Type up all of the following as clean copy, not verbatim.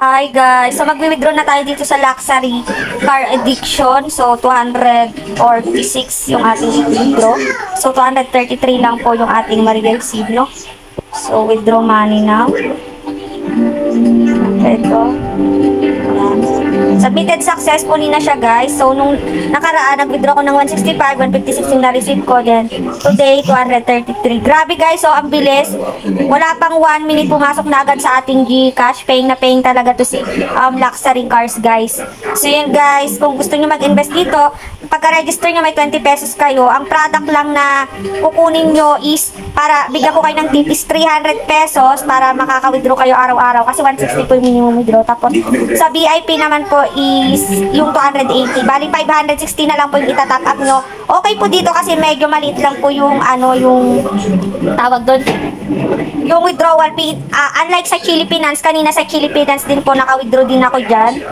Hi guys, so magwi-withdraw na tayo dito sa Luxury Car Addiction. So 246 yung ating withdraw. So 233 lang po yung ating ma-receive, no? So withdraw money now. Ito. Submitted successfully na siya guys. So nung nakaraan nag-withdraw ko ng 165, 156 yung na-receive ko. Then today 233. Grabe guys, so ang bilis. Wala pang 1 minute pumasok na agad sa ating GCash. Paying na paying talaga to si Luxury Cars guys. So yun guys, kung gusto niyo mag-invest dito, pagka-register nyo may 20 pesos kayo. Ang product lang na kukunin nyo is para bigyan ko kayo ng tip is 300 pesos para makaka-withdraw kayo araw-araw kasi 160 po yung minimum withdraw. Tapos sa VIP naman po is yung 280. Bali 560 na lang po yung itatap up nyo. Okay po dito kasi medyo maliit lang po yung yung tawag doon. Yung withdrawal fee. Unlike sa Chili Finance, kanina sa Chili Finance din po naka-withdraw din ako dyan.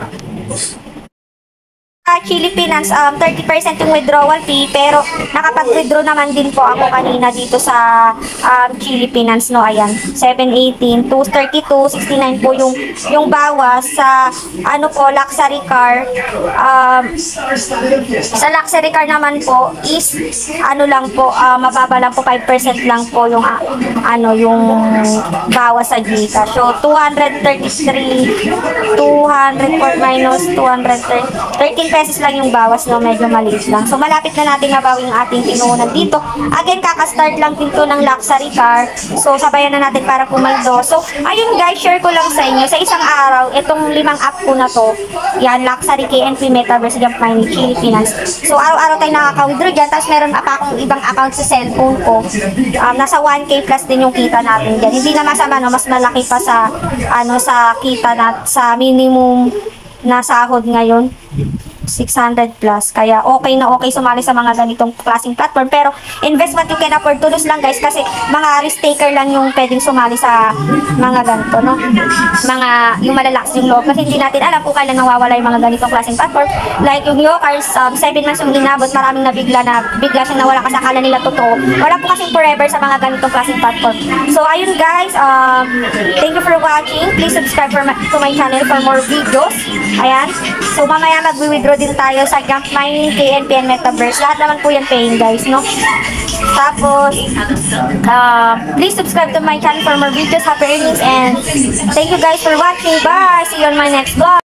Chili Finance, 30% yung withdrawal fee, pero nakapag-withdraw naman din po ako kanina dito sa Chili Finance, no, ayan, 718, 232, 69 po yung bawas sa, Luxury Car. Sa Luxury Car naman po is, lang po, mababa lang po, 5% lang po yung, yung bawas sa GCash. So, 233, 200 minus 230, 13 pesos lang yung bawas, no, medyo maliit lang. So malapit na natin mabawi yung ating pinuhunan dito. Again, kaka-start lang dito ng Luxury Car. So sabayan na natin para pumaldo. So ayun guys, share ko lang sa inyo sa isang araw itong 5 app ko na to. Yan, Luxury, KNP, Metaverse, Jump Money, Chili Finance. So araw-araw tayo nakaka-withdraw dyan. Tapos meron pa akong ibang account sa cellphone ko. Nasa 1K plus din yung kita natin dyan. Hindi na masama, no, mas malaki pa sa sa kita na sa minimum na sahod ngayon. 600 plus. Kaya okay na okay sumali sa mga ganitong klaseng platform. Pero invest what you can afford to lose lang guys. Kasi mga risk taker lang yung pwedeng sumali sa mga ganito, no? Yung malalakas yung loob. Kasi hindi natin alam kung kailan nawawala yung mga ganitong klaseng platform. Like yung Yokars, 7 months yung inabot. Maraming bigla siyang nawala kasi akala nila totoo. Wala po kasing forever sa mga ganitong klaseng platform. So ayun guys, thank you for watching. Please subscribe to my channel for more videos. Ayan. So mamaya mag-withdraw din tayo sa Jump Mining, KNP, and Metaverse. Lahat naman po yan paying guys, no? Tapos, please subscribe to my channel for more videos. Happy earnings and thank you guys for watching. Bye! See you on my next vlog.